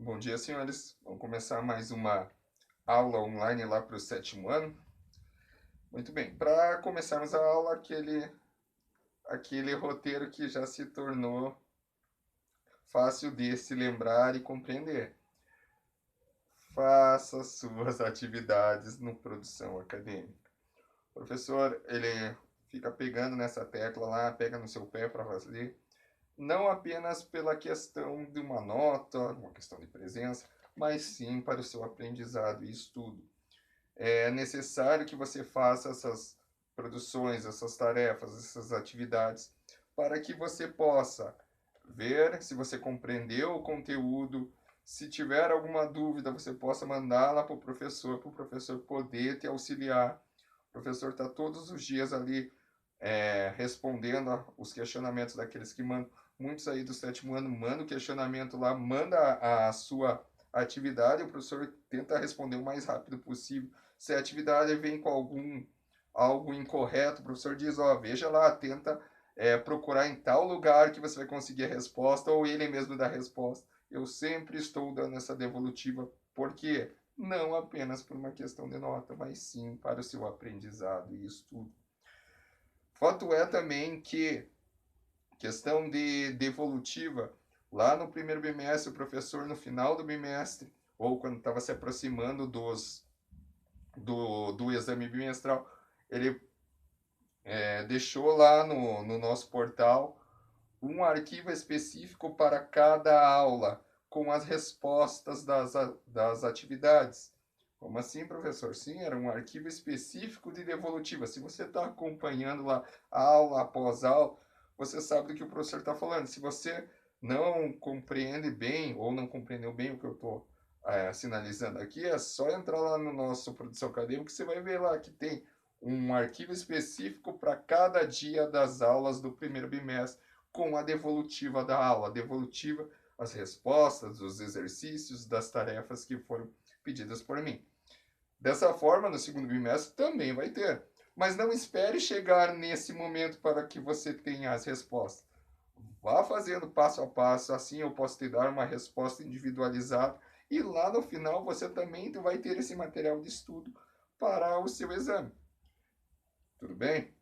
Bom dia, senhores. Vamos começar mais uma aula online lá para o sétimo ano. Muito bem, para começarmos a aula, aquele roteiro que já se tornou fácil de se lembrar e compreender. Faça suas atividades no produção acadêmica. O professor, ele fica pegando nessa tecla lá, pega no seu pé para fazer, não apenas pela questão de uma nota, uma questão de presença, mas sim para o seu aprendizado e estudo. É necessário que você faça essas produções, essas tarefas, essas atividades, para que você possa ver se você compreendeu o conteúdo. Se tiver alguma dúvida, você possa mandá-la para o professor poder te auxiliar. O professor está todos os dias ali respondendo os questionamentos daqueles que mandam. Muitos aí do sétimo ano mandam o questionamento lá, manda a sua atividade, o professor tenta responder o mais rápido possível. Se a atividade vem com algo incorreto, o professor diz, ó, veja lá, tenta procurar em tal lugar que você vai conseguir a resposta, ou ele mesmo dá a resposta. Eu sempre estou dando essa devolutiva, porque não apenas por uma questão de nota, mas sim para o seu aprendizado e estudo. Fato é também que questão de devolutiva, lá no primeiro bimestre, o professor no final do bimestre, ou quando estava se aproximando do exame bimestral, ele deixou lá no nosso portal um arquivo específico para cada aula, com as respostas das atividades. Como assim, professor? Sim, era um arquivo específico de devolutiva. Se você está acompanhando lá aula após aula, você sabe do que o professor está falando. Se você não compreende bem ou não compreendeu bem o que eu estou sinalizando aqui, é só entrar lá no nosso produção acadêmica que você vai ver lá que tem um arquivo específico para cada dia das aulas do primeiro bimestre, com a devolutiva da aula, a devolutiva, as respostas, os exercícios, das tarefas que foram pedidas por mim. Dessa forma, no segundo bimestre também vai ter. Mas não espere chegar nesse momento para que você tenha as respostas. Vá fazendo passo a passo, assim eu posso te dar uma resposta individualizada e lá no final você também vai ter esse material de estudo para o seu exame. Tudo bem?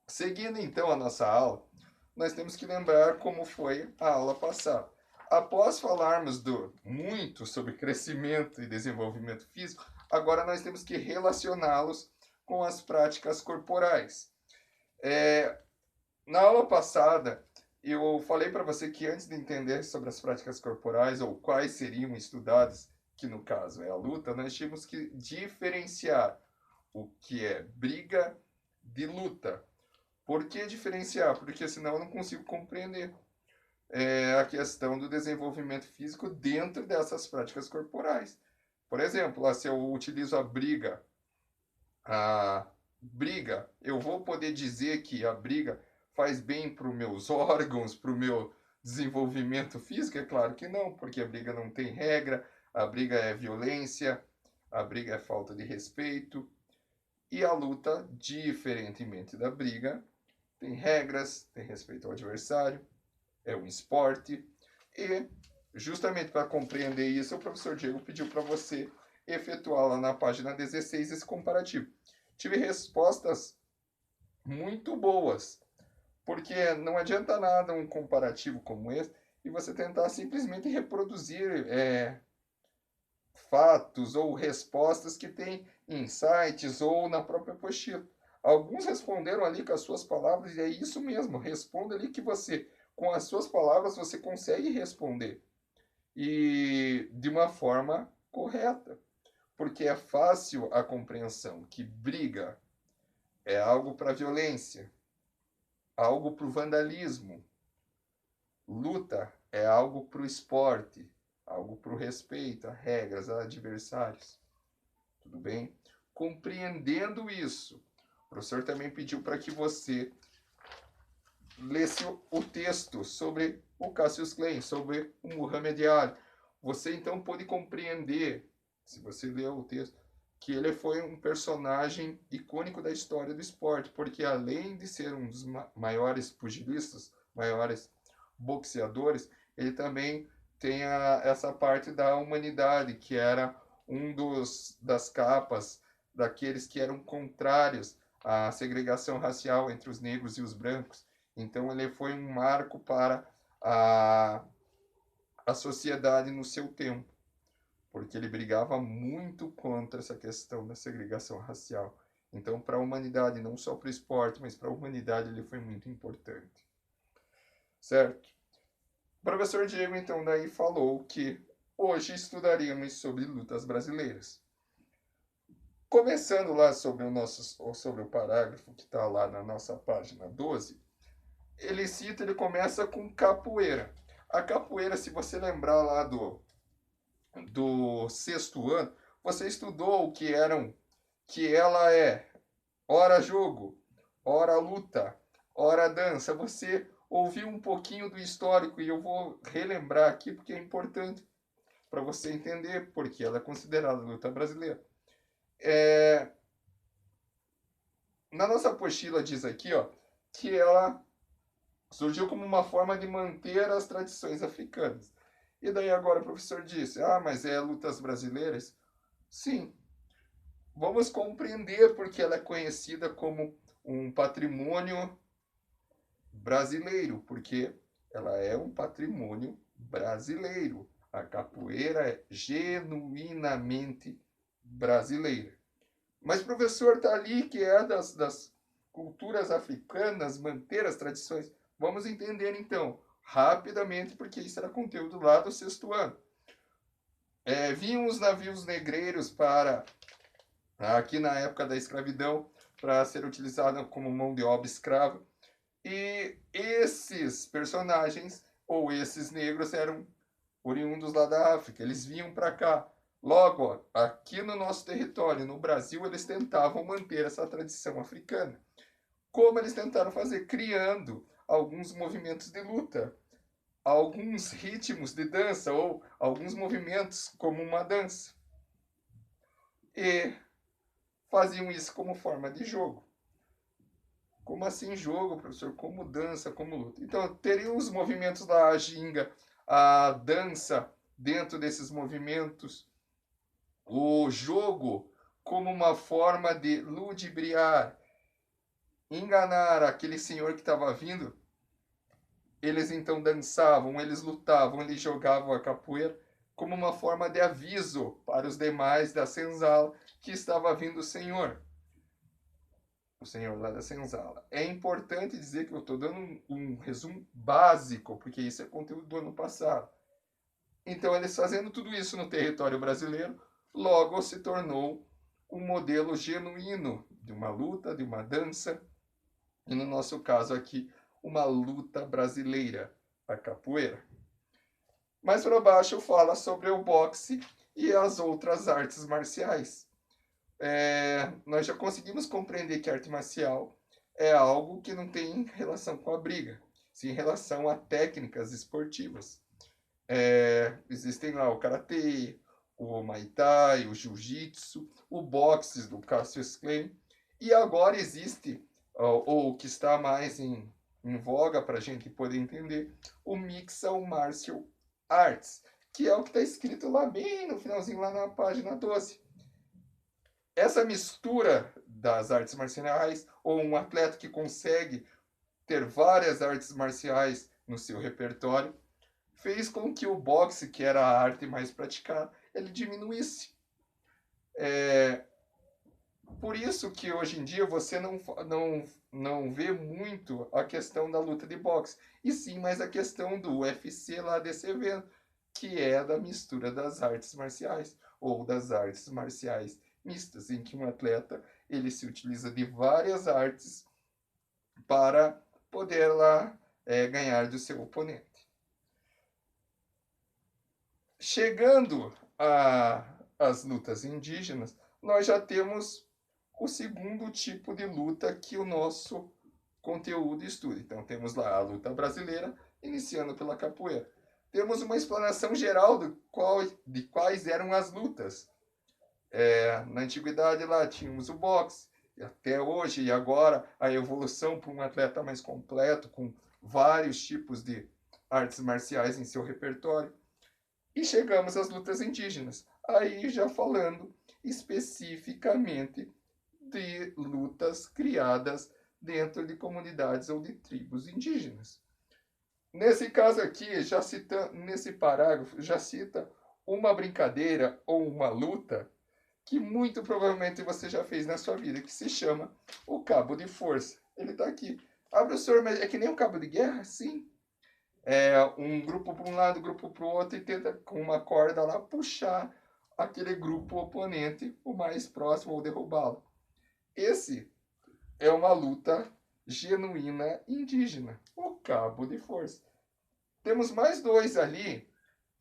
Seguindo então a nossa aula, nós temos que lembrar como foi a aula passada. Após falarmos muito sobre crescimento e desenvolvimento físico, agora nós temos que relacioná-los com as práticas corporais. Na aula passada, eu falei para você que antes de entender sobre as práticas corporais, ou quais seriam estudadas, que no caso é a luta, nós tínhamos que diferenciar o que é briga de luta. Por que diferenciar? Porque senão eu não consigo compreender a questão do desenvolvimento físico dentro dessas práticas corporais. Por exemplo, se eu utilizo a briga, eu vou poder dizer que a briga faz bem para os meus órgãos, para o meu desenvolvimento físico? É claro que não, porque a briga não tem regra, a briga é violência, a briga é falta de respeito, e a luta, diferentemente da briga, tem regras, tem respeito ao adversário, é um esporte. E, justamente para compreender isso, o professor Diego pediu para você efetuar lá na página 16 esse comparativo. Tive respostas muito boas, porque não adianta nada um comparativo como esse e você tentar simplesmente reproduzir fatos ou respostas que tem em sites ou na própria apostila. Alguns responderam ali com as suas palavras e é isso mesmo, responda ali que você, com as suas palavras, você consegue responder. E de uma forma correta, porque é fácil a compreensão que briga é algo para violência, algo para o vandalismo, luta é algo para o esporte, algo para o respeito a regras, a adversários. Tudo bem? Compreendendo isso, o professor também pediu para que você lesse o texto sobre o Cassius Clay, sobre o Muhammad Ali. Você então pode compreender, se você ler o texto, que ele foi um personagem icônico da história do esporte, porque além de ser um dos maiores pugilistas, maiores boxeadores, ele também tem essa parte da humanidade, que era das capas daqueles que eram contrários à segregação racial entre os negros e os brancos. Então ele foi um marco para a, a sociedade no seu tempo, porque ele brigava muito contra essa questão da segregação racial. Então, para a humanidade, não só para o esporte, mas para a humanidade, ele foi muito importante. Certo? O professor Diego, então, daí falou que hoje estudaríamos sobre lutas brasileiras. Começando lá sobre o parágrafo que está lá na nossa página 12, ele começa com capoeira. A capoeira, se você lembrar lá do sexto ano, você estudou que ela é ora jogo, ora luta, ora dança. Você ouviu um pouquinho do histórico e eu vou relembrar aqui porque é importante para você entender porque ela é considerada luta brasileira. Na nossa apostila diz aqui, ó, que ela surgiu como uma forma de manter as tradições africanas. E daí agora o professor disse, mas é lutas brasileiras? Sim. Vamos compreender porque ela é conhecida como um patrimônio brasileiro, porque ela é um patrimônio brasileiro. A capoeira é genuinamente brasileira. Mas o professor está ali, que é das culturas africanas, manter as tradições. Vamos entender então, rapidamente, porque isso era conteúdo lá do sexto ano. Vinham os navios negreiros aqui na época da escravidão, para ser utilizado como mão de obra escrava. E esses personagens, ou esses negros, eram oriundos lá da África. Eles vinham para cá. Logo, aqui no nosso território, no Brasil, eles tentavam manter essa tradição africana. Como eles tentaram fazer? Criando alguns movimentos de luta, alguns ritmos de dança ou alguns movimentos como uma dança. E faziam isso como forma de jogo. Como assim jogo, professor? Como dança, como luta? Então, teriam os movimentos da ginga, a dança dentro desses movimentos, o jogo como uma forma de ludibriar, enganar aquele senhor que estava vindo. Eles então dançavam, eles lutavam, eles jogavam a capoeira como uma forma de aviso para os demais da senzala que estava vindo o senhor lá da senzala. É importante dizer que eu estou dando um resumo básico, porque isso é conteúdo do ano passado. Então, eles fazendo tudo isso no território brasileiro, logo se tornou um modelo genuíno de uma luta, de uma dança, e no nosso caso aqui, uma luta brasileira, a capoeira. Mais para baixo fala sobre o boxe e as outras artes marciais. Nós já conseguimos compreender que a arte marcial é algo que não tem relação com a briga, sim em relação a técnicas esportivas. Existem lá o karatê, o muay thai, o jiu-jitsu, o boxe do Cassius Clay, e agora existe, ou que está mais em voga para a gente poder entender, o Mixed Martial Arts, que é o que está escrito lá bem no finalzinho, lá na página 12. Essa mistura das artes marciais, ou um atleta que consegue ter várias artes marciais no seu repertório, fez com que o boxe, que era a arte mais praticada, ele diminuísse. Por isso que hoje em dia você não vê muito a questão da luta de boxe, e sim mais a questão do UFC lá desse evento, que é da mistura das artes marciais, ou das artes marciais mistas, em que um atleta ele se utiliza de várias artes para poder lá ganhar do seu oponente. Chegando às lutas indígenas, nós já temos o segundo tipo de luta que o nosso conteúdo estuda. Então, temos lá a luta brasileira, iniciando pela capoeira. Temos uma explanação geral de quais eram as lutas. Na antiguidade lá tínhamos o boxe, e até hoje e agora a evolução para um atleta mais completo, com vários tipos de artes marciais em seu repertório. chegamos às lutas indígenas, aí já falando especificamente de lutas criadas dentro de comunidades ou de tribos indígenas. Nesse caso aqui, já cita, nesse parágrafo, já cita uma brincadeira ou uma luta que muito provavelmente você já fez na sua vida, que se chama o cabo de força. Ele está aqui. Ah, professor, mas é que nem um cabo de guerra? Sim. É um grupo para um lado, grupo para o outro, e tenta com uma corda lá puxar aquele grupo oponente o mais próximo ou derrubá-lo. Esse é uma luta genuína indígena, o cabo de força. Temos mais dois ali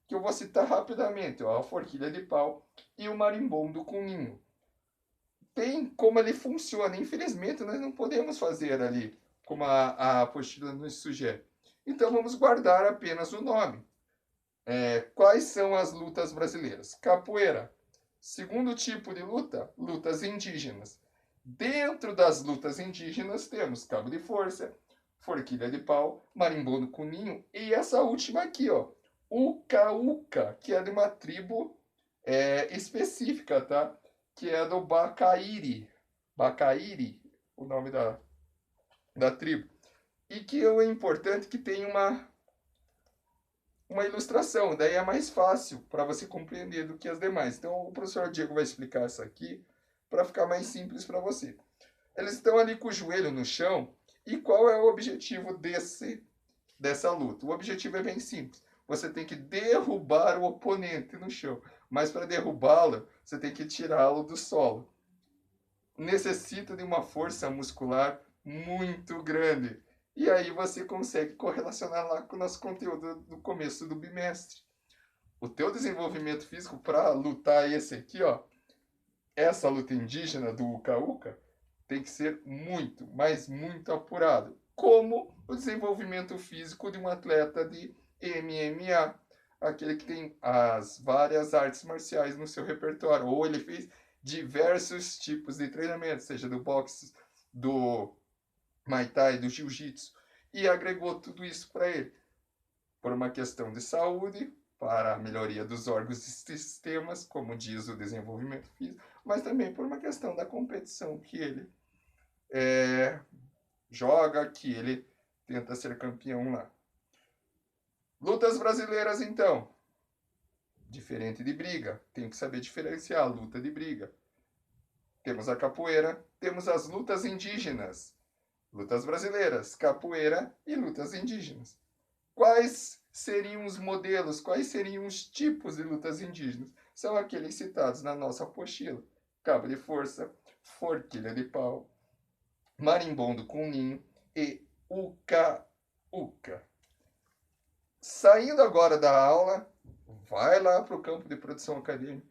que eu vou citar rapidamente, ó, a forquilha de pau e o marimbondo com ninho. Tem como ele funciona. Infelizmente, nós não podemos fazer ali, como a apostila nos sugere. Então, vamos guardar apenas o nome. Quais são as lutas brasileiras? Capoeira. Segundo tipo de luta, lutas indígenas. Dentro das lutas indígenas, temos cabo de força, forquilha de pau, marimbondo com ninho e essa última aqui, ó, Uca-Uca, que é de uma tribo específica, tá? Que é do Bacairi. Bacairi, o nome da tribo. E que é importante que tem uma ilustração, daí é mais fácil para você compreender do que as demais. Então o professor Diego vai explicar isso aqui para ficar mais simples para você. Eles estão ali com o joelho no chão e qual é o objetivo dessa luta? O objetivo é bem simples. Você tem que derrubar o oponente no chão, mas para derrubá-lo, você tem que tirá-lo do solo. Necessita de uma força muscular muito grande. E aí você consegue correlacionar lá com o nosso conteúdo do começo do bimestre. O teu desenvolvimento físico para lutar esse aqui, ó, essa luta indígena do Uca-Uca, tem que ser muito, mas muito apurado. Como o desenvolvimento físico de um atleta de MMA, aquele que tem as várias artes marciais no seu repertório, ou ele fez diversos tipos de treinamento, seja do boxe, do Muay Thai, do Jiu-Jitsu, e agregou tudo isso para ele. Por uma questão de saúde, para a melhoria dos órgãos e sistemas, como diz o desenvolvimento físico, mas também por uma questão da competição que ele joga, que ele tenta ser campeão lá. Lutas brasileiras, então. Diferente de briga. Tem que saber diferenciar a luta de briga. Temos a capoeira, temos as lutas indígenas. Lutas brasileiras, capoeira e lutas indígenas. Quais seriam os modelos, quais seriam os tipos de lutas indígenas? São aqueles citados na nossa apostila. Cabo de força, forquilha de pau, marimbondo com ninho e uca-uca. Saindo agora da aula, vai lá para o campo de produção acadêmica,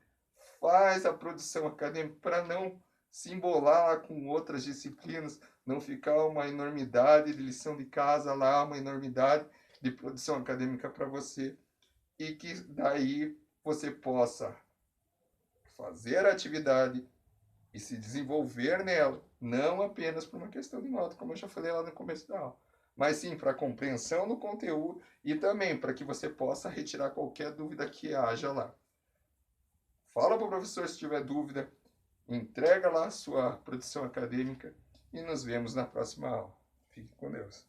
faz a produção acadêmica para não se embolar lá com outras disciplinas, não ficar uma enormidade de lição de casa lá, uma enormidade de produção acadêmica para você, e que daí você possa fazer a atividade e se desenvolver nela, não apenas por uma questão de nota, como eu já falei lá no começo da aula, mas sim para a compreensão do conteúdo e também para que você possa retirar qualquer dúvida que haja lá. Fala para o professor se tiver dúvida, entrega lá a sua produção acadêmica e nos vemos na próxima aula. Fique com Deus.